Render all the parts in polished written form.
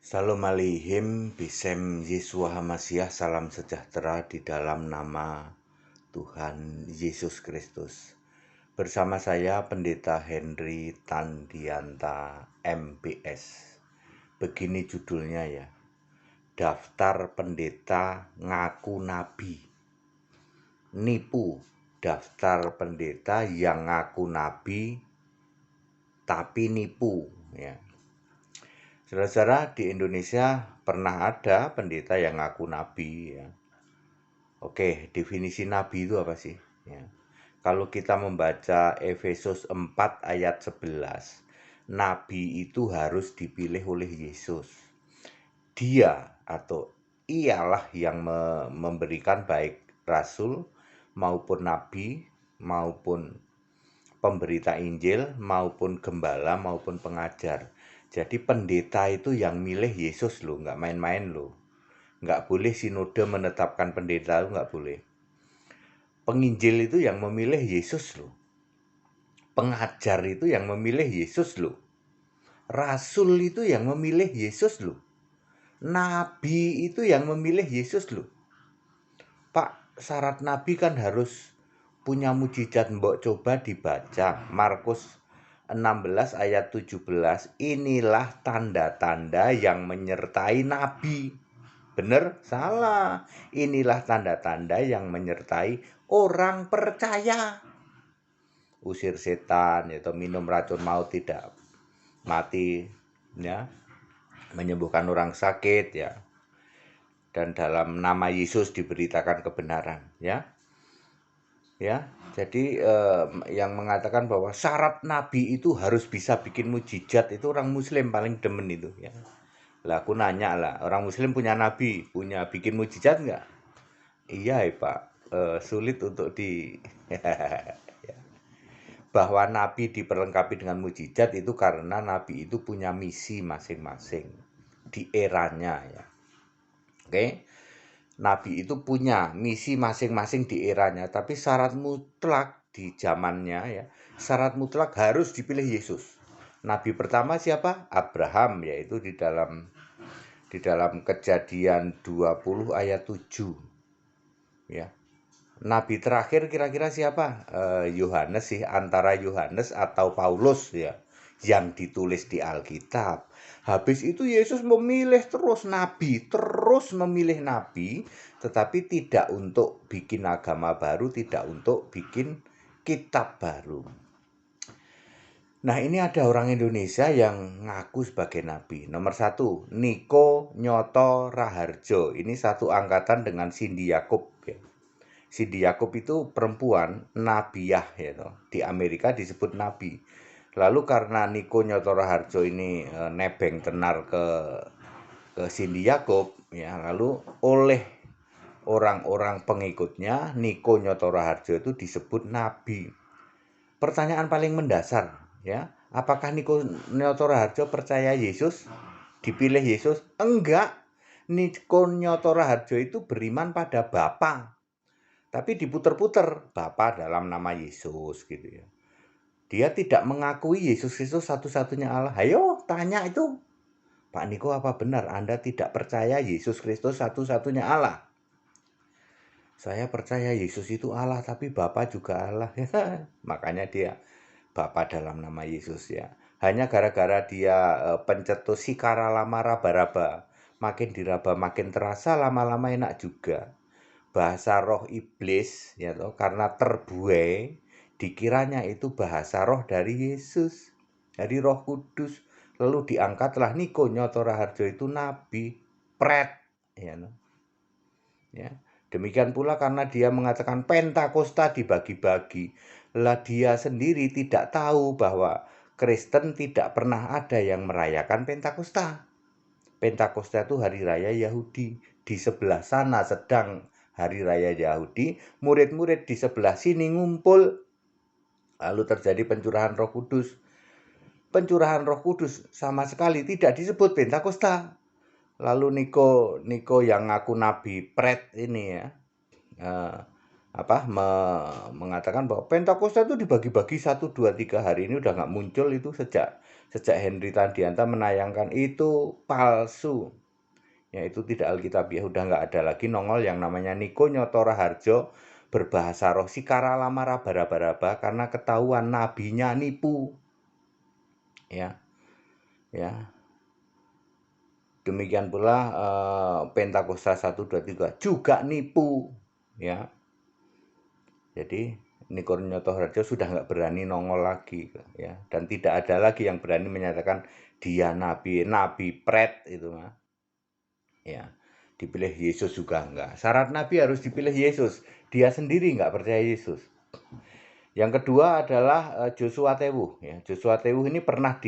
Shalom Aleichem, Bisem Yeshua HaMashiach, salam sejahtera di dalam nama Tuhan Yesus Kristus. Bersama saya Pendeta Henry Tandianta MPS. Begini judulnya ya, Daftar Pendeta Ngaku Nabi. Nipu daftar pendeta yang ngaku nabi tapi nipu ya. Saudara-saudara, di Indonesia pernah ada pendeta yang ngaku nabi ya. Oke, definisi nabi itu apa sih? Ya. Kalau kita membaca Efesus 4 ayat 11, nabi itu harus dipilih oleh Yesus. Dia atau ialah yang memberikan baik rasul maupun nabi maupun pemberita Injil maupun gembala maupun pengajar. Jadi pendeta itu yang milih Yesus loh, nggak main-main loh. Nggak boleh sinode menetapkan pendeta, itu nggak boleh. Penginjil itu yang memilih Yesus loh. Pengajar itu yang memilih Yesus loh. Rasul itu yang memilih Yesus loh. Nabi itu yang memilih Yesus loh. Pak, syarat nabi kan harus punya mujizat. Mbok coba dibaca Markus 16 ayat 17. Inilah tanda-tanda yang menyertai nabi. Bener? Salah. Inilah tanda-tanda yang menyertai orang percaya. Usir setan atau minum racun maut tidak mati ya. Menyembuhkan orang sakit ya. Dan dalam nama Yesus diberitakan kebenaran ya. Ya, jadi yang mengatakan bahwa syarat nabi itu harus bisa bikin mujizat itu orang muslim paling demen itu ya. Lah aku nanya lah, orang muslim punya nabi, punya bikin mujizat nggak? Iya ya Pak, sulit untuk di ya. Bahwa nabi diperlengkapi dengan mujizat itu karena nabi itu punya misi masing-masing di eranya ya. Oke. Nabi itu punya misi masing-masing di eranya, tapi syarat mutlak di zamannya ya, syarat mutlak harus dipilih Yesus. Nabi pertama siapa? Abraham, yaitu di dalam Kejadian 20 ayat 7 ya. Nabi terakhir kira-kira siapa? Yohanes sih, antara Yohanes atau Paulus ya, yang ditulis di Alkitab. Habis itu Yesus memilih terus nabi, terus memilih nabi, tetapi tidak untuk bikin agama baru, tidak untuk bikin kitab baru. Nah, ini ada orang Indonesia yang ngaku sebagai nabi. Nomor 1, Niko Nyoto Raharjo. Ini satu angkatan dengan Cindy Yacob ya. Cindy Yacob itu perempuan nabiyah ya toh. Di Amerika disebut nabi. Lalu karena Niko Nyoto Raharjo ini nebeng tenar ke Cindy Yacob ya, lalu oleh orang-orang pengikutnya Niko Nyoto Raharjo itu disebut nabi. Pertanyaan paling mendasar ya, apakah Niko Nyoto Raharjo percaya Yesus? Dipilih Yesus? Enggak. Niko Nyoto Raharjo itu beriman pada Bapa. Tapi diputer-puter Bapa dalam nama Yesus gitu ya. Dia tidak mengakui Yesus Kristus satu-satunya Allah. Ayo tanya itu, Pak Niko, apa benar Anda tidak percaya Yesus Kristus satu-satunya Allah? Saya percaya Yesus itu Allah, tapi Bapa juga Allah. Makanya dia Bapa dalam nama Yesus ya. Hanya gara-gara dia pencetus sikara lama raba-raba. Makin diraba makin terasa, lama-lama enak juga. Bahasa roh iblis ya toh, karena terbuai dikiranya itu bahasa roh dari Yesus, dari Roh Kudus. Lalu diangkatlah Niko Nyoto Raharjo itu nabi, pret ya toh. Ya. Demikian pula karena dia mengatakan Pentakosta dibagi-bagi. Lah dia sendiri tidak tahu bahwa Kristen tidak pernah ada yang merayakan Pentakosta. Pentakosta itu hari raya Yahudi. Di sebelah sana sedang hari raya Yahudi, murid-murid di sebelah sini ngumpul. Lalu terjadi pencurahan Roh Kudus. Pencurahan Roh Kudus sama sekali tidak disebut Pentakosta. Lalu Niko yang ngaku nabi pret ini ya, mengatakan bahwa Pentakosta itu dibagi-bagi 1, 2, 3 hari ini udah nggak muncul itu sejak sejak Henry Tandianta menayangkan itu palsu. Ya itu tidak alkitabiah, udah nggak ada lagi nongol yang namanya Niko Nyoto Raharjo berbahasa roh sikara lama raba-raba karena ketahuan nabinya nipu. Ya, ya. Demikian pula Pentakosta 123 juga nipu. Ya. Jadi Niko Nyoto Raharjo sudah nggak berani nongol lagi, ya, dan tidak ada lagi yang berani menyatakan dia nabi, nabi pret itu mah. Ya, dipilih Yesus juga enggak. Syarat nabi harus dipilih Yesus. Dia sendiri enggak percaya Yesus. Yang kedua adalah Joshua Tewuh. Ya, Joshua Tewuh ini pernah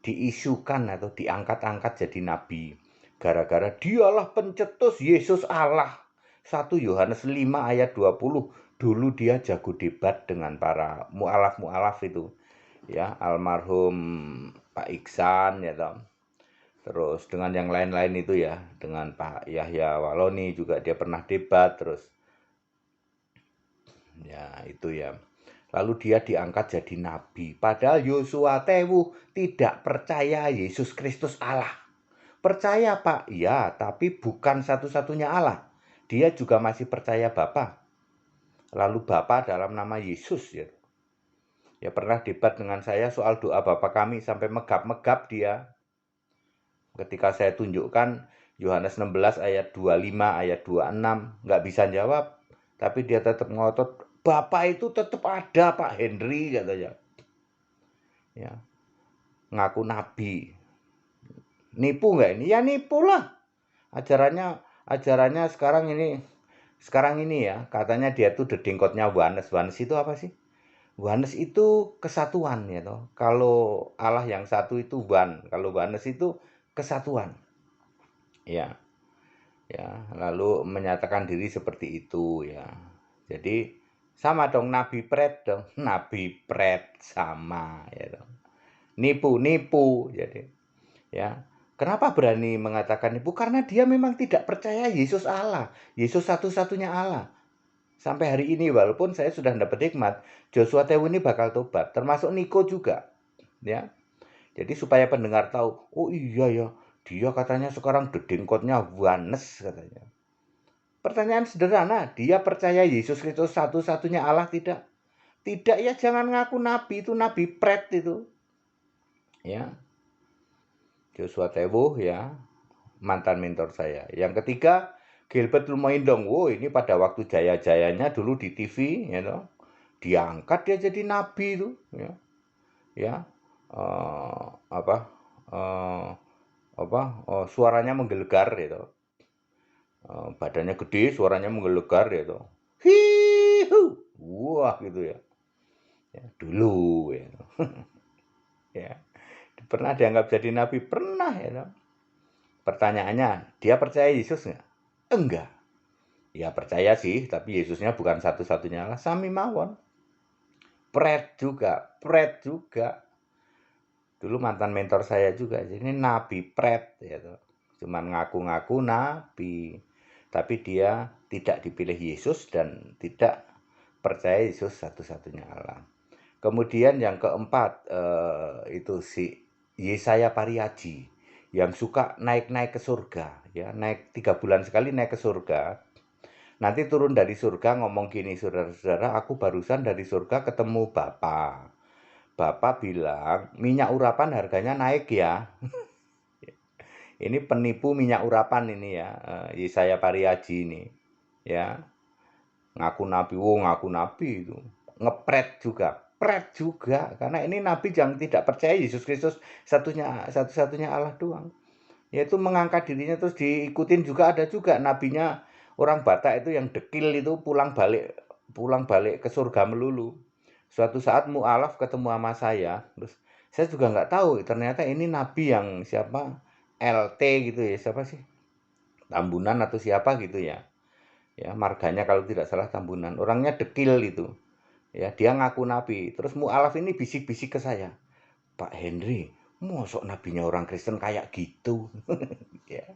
diisukan atau diangkat-angkat jadi nabi. Gara-gara dialah pencetus Yesus Allah. 1 Yohanes 5 ayat 20. Dulu dia jago debat dengan para mu'alaf-mu'alaf itu. Ya, almarhum Pak Iksan ya toh. Terus dengan yang lain-lain itu ya, dengan Pak Yahya Waloni juga dia pernah debat terus. Ya, itu ya. Lalu dia diangkat jadi nabi. Padahal Yosua Tewuh tidak percaya Yesus Kristus Allah. Percaya Pak, ya, tapi bukan satu-satunya Allah. Dia juga masih percaya Bapa. Lalu Bapa dalam nama Yesus ya. Ya pernah debat dengan saya soal doa Bapa kami sampai megap-megap dia. Ketika saya tunjukkan Yohanes 16 ayat 25, ayat 26, nggak bisa jawab. Tapi dia tetap ngotot, Bapak itu tetap ada Pak Henry katanya. Ya, ngaku nabi. Nipu nggak ini? Ya nipu lah. Ajarannya sekarang ini ya, katanya dia tuh dedengkotnya Wanes. Wanes itu apa sih? Wanes itu kesatuan ya toh. Kalau Allah yang satu itu one, kalau Wanes itu kesatuan. Ya. Ya, lalu menyatakan diri seperti itu ya. Jadi sama dong nabi pret dong, nabi pret sama ya dong. Nipu-nipu jadi ya. Kenapa berani mengatakan nipu? Karena dia memang tidak percaya Yesus Allah, Yesus satu-satunya Allah. Sampai hari ini walaupun saya sudah dapat hikmat, Joshua Tewuh ini bakal tobat, termasuk Niko juga, ya. Jadi supaya pendengar tahu, oh iya ya, dia katanya sekarang dedengkotnya Wanes katanya. Pertanyaan sederhana, dia percaya Yesus Kristus satu-satunya Allah tidak? Tidak ya jangan ngaku nabi, itu nabi pret itu. Ya. Joshua Tewuh ya, mantan mentor saya. Yang ketiga, Gilbert Lumoindong. Wow, ini pada waktu jaya-jayanya dulu di TV, ya you. Diangkat dia jadi nabi itu, ya. Ya. Uh, apa? Uh, suaranya menggelegar gitu. Badannya gede, suaranya menggelegar gitu. Hihu, wah gitu ya. Ya dulu ya. Ya. Pernah dianggap jadi nabi, pernah ya. Pertanyaannya, dia percaya Yesus nggak? Enggak. Ya percaya sih, tapi Yesusnya bukan satu-satunya Allah. Sami mawon. Pret juga. Dulu mantan mentor saya juga. Ini nabi pret ya. Cuman ngaku-ngaku nabi. Tapi dia tidak dipilih Yesus dan tidak percaya Yesus satu-satunya Allah. Kemudian yang keempat itu si Yesaya Pariaji yang suka naik-naik ke surga, ya naik 3 bulan sekali naik ke surga. Nanti turun dari surga ngomong gini, saudara-saudara, aku barusan dari surga ketemu Bapak. Bapak bilang minyak urapan harganya naik ya. Ini penipu minyak urapan ini ya, Yesaya Pariaji ini, ya ngaku nabi itu ngepret juga, pret juga, karena ini nabi yang tidak percaya Yesus Kristus satu-satunya Allah doang, yaitu mengangkat dirinya terus diikutin juga. Ada juga nabinya orang Batak itu yang dekil itu pulang balik ke surga melulu. Suatu saat mu'alaf ketemu sama saya, terus saya juga nggak tahu ternyata ini nabi yang siapa, LT gitu ya, siapa sih, Tambunan atau siapa gitu ya. Ya, marganya kalau tidak salah Tambunan. Orangnya dekil itu. Ya, dia ngaku nabi. Terus mu'alaf ini bisik-bisik ke saya. Pak Henry, mosok nabinya orang Kristen kayak gitu. Ya,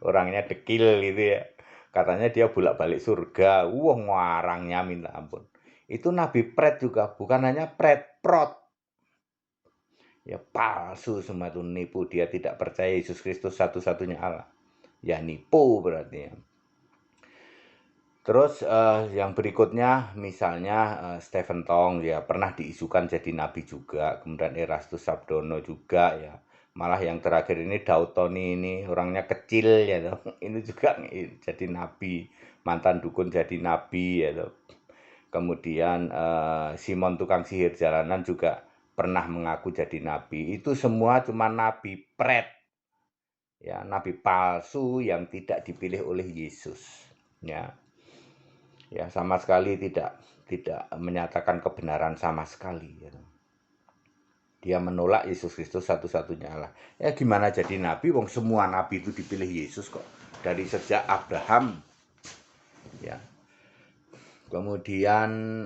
orangnya dekil gitu ya. Katanya dia bolak-balik surga. Wah, ngarangnya minta ampun. Itu nabi pret juga, bukan hanya pret, prot. Ya palsu semua itu, nipu. Dia tidak percaya Yesus Kristus satu-satunya Allah. Ya nipu berarti ya. Terus yang berikutnya misalnya Stephen Tong ya pernah diisukan jadi nabi juga, kemudian Erastus Sabdono juga ya. Malah yang terakhir ini Daud Tony ini orangnya kecil ya toh. Ini juga jadi nabi, mantan dukun jadi nabi ya toh. Kemudian Simon tukang sihir jalanan juga pernah mengaku jadi nabi. Itu semua cuma nabi pret, ya, nabi palsu yang tidak dipilih oleh Yesus. Ya, ya sama sekali tidak menyatakan kebenaran sama sekali. Ya. Dia menolak Yesus Kristus satu-satunya Allah. Ya gimana jadi nabi? Wong semua nabi itu dipilih Yesus kok dari sejak Abraham. Ya, kemudian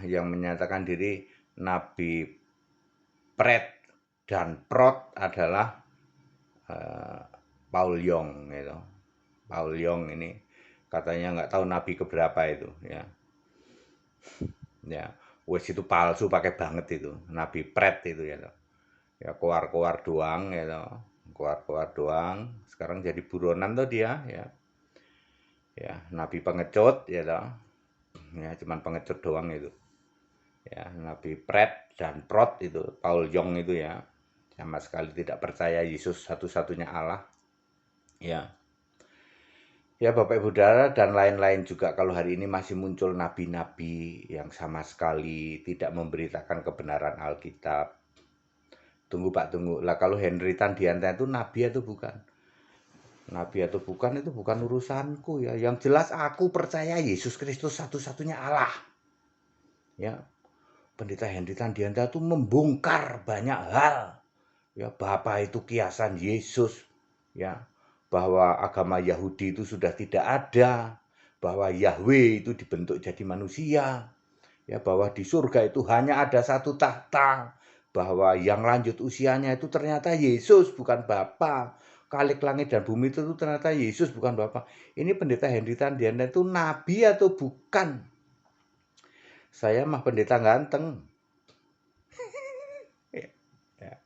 yang menyatakan diri nabi pret dan prot adalah Paul Yong gitu. Paul Yong ini katanya nggak tahu nabi keberapa itu ya. Ya, wes itu palsu pakai banget itu. Nabi pret itu ya. Ya keluar-keluar doang ya. Keluar-keluar doang. Sekarang jadi buronan tuh dia ya. Ya, nabi pengecut ya toh. Ya, cuman pengecut doang itu. Ya, nabi pret dan prot itu Paul Yong itu ya. Sama sekali tidak percaya Yesus satu-satunya Allah. Ya. Ya Bapak Ibu Saudara dan lain-lain juga kalau hari ini masih muncul nabi-nabi yang sama sekali tidak memberitakan kebenaran Alkitab. Tunggu Pak, tunggu. Lah kalau Henry Tandianta itu nabi atau bukan? Nabi atau bukan itu bukan urusanku ya. Yang jelas aku percaya Yesus Kristus satu-satunya Allah. Ya. Pendeta Henry Tandianta itu membongkar banyak hal. Ya, Bapa itu kiasan Yesus. Ya, bahwa agama Yahudi itu sudah tidak ada, bahwa Yahweh itu dibentuk jadi manusia, ya bahwa di surga itu hanya ada satu tahta, bahwa yang lanjut usianya itu ternyata Yesus bukan Bapa. Kalik langit dan bumi itu ternyata Yesus bukan Bapa. Ini pendeta Henry Tandiana itu nabi atau bukan? Saya mah pendeta ganteng. Ya,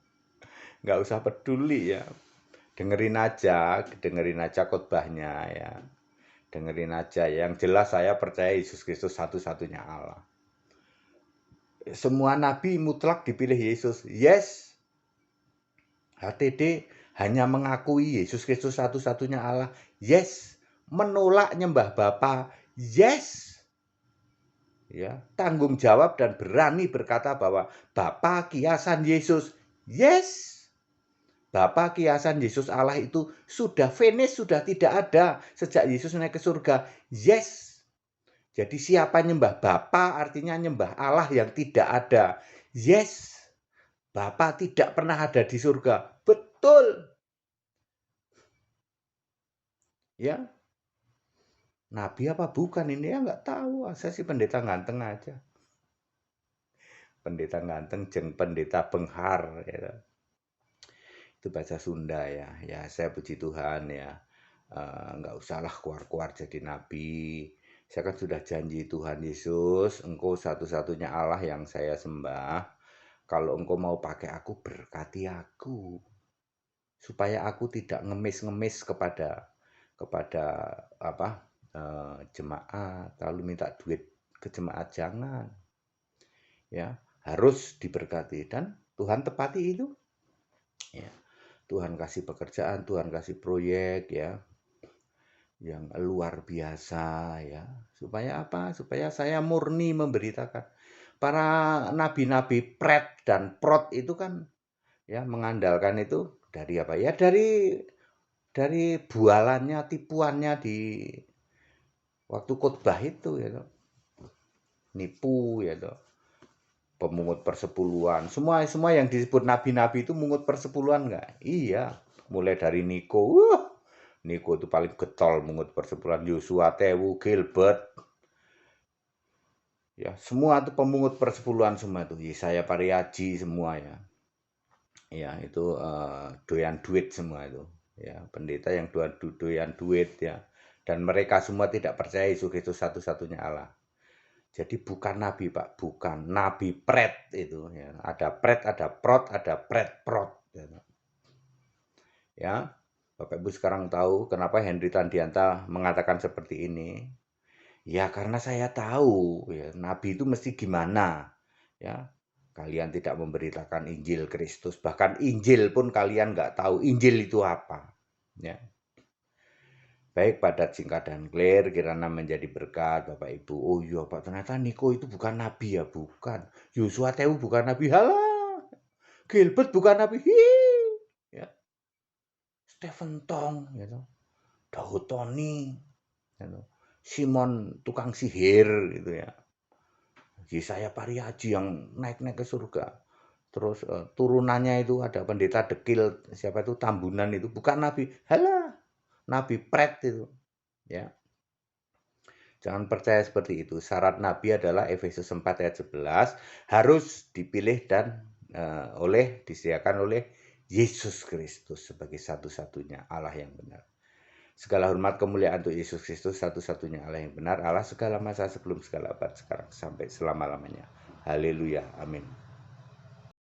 nggak usah peduli ya. Dengerin aja khotbahnya ya. Dengerin aja. Yang jelas saya percaya Yesus Kristus satu-satunya Allah. Semua nabi mutlak dipilih Yesus. Yes. HTD hanya mengakui Yesus Kristus satu-satunya Allah. Yes. Menolak nyembah Bapa. Yes. Ya, tanggung jawab dan berani berkata bahwa Bapa kiasan Yesus. Yes. Bapa kiasan Yesus Allah itu sudah finish, sudah tidak ada sejak Yesus naik ke surga. Yes. Jadi siapa nyembah Bapa artinya nyembah Allah yang tidak ada. Yes. Bapa tidak pernah ada di surga. Betul. Ya. Nabi apa bukan ini ya nggak tahu. Saya sih pendeta ganteng aja. Pendeta ganteng jeng pendeta benghar ya. Itu bahasa Sunda ya. Ya saya puji Tuhan ya. Nggak usahlah keluar-keluar jadi nabi. Saya kan sudah janji Tuhan Yesus, Engkau satu-satunya Allah yang saya sembah. Kalau Engkau mau pakai aku, berkati aku. Supaya aku tidak ngemis-ngemis kepada apa jemaat, lalu minta duit ke jemaat, jangan. Ya, harus diberkati dan Tuhan tepati itu. Ya. Tuhan kasih pekerjaan, Tuhan kasih proyek ya yang luar biasa ya. Supaya apa? Supaya saya murni memberitakan. Para nabi-nabi pret dan prot itu kan ya mengandalkan itu dari apa? Ya dari bualannya, tipuannya di waktu khotbah itu ya. Nipu ya toh. Pemungut persepuluhan. Semua yang disebut nabi-nabi itu mungut persepuluhan enggak? Iya. Mulai dari Niko. Niko itu paling getol mungut persepuluhan. Yosua Tewu, Gilbert. Ya, semua itu pemungut persepuluhan semua itu. Yesaya Pariaji semua ya. Ya, itu doyan duit semua itu. Ya, pendeta yang doyan duit ya. Dan mereka semua tidak percaya Yesus Kristus satu-satunya Allah. Jadi bukan nabi, Pak, bukan. Nabi pret itu ya. Ada pret, ada prot, ada pret prot gitu. Ya. Bapak Ibu sekarang tahu kenapa Henry Tandianta mengatakan seperti ini? Ya karena saya tahu ya, nabi itu mesti gimana. Ya. Kalian tidak memberitakan Injil Kristus, bahkan Injil pun kalian nggak tahu Injil itu apa. Ya. Baik, padat, singkat, dan clear, kiranya menjadi berkat Bapak Ibu. Oh iya Pak, ternyata Niko itu bukan nabi ya, bukan. Yosua Tewu bukan nabi, halah. Gilbert bukan nabi, hii. Ya. Stephen Tong, gitu. Daud Tony, gitu. Simon tukang sihir, gitu ya. Yesaya Pariaji yang naik-naik ke surga. Terus turunannya itu ada pendeta dekil, siapa itu Tambunan itu, bukan nabi, halah. Nabi pret itu, ya. Jangan percaya seperti itu. Syarat nabi adalah Efesus 4 ayat 11 harus dipilih dan disediakan oleh Yesus Kristus sebagai satu-satunya Allah yang benar. Segala hormat kemuliaan untuk Yesus Kristus, satu-satunya Allah yang benar, Allah segala masa sebelum segala abad, sekarang sampai selama-lamanya. Haleluya. Amin.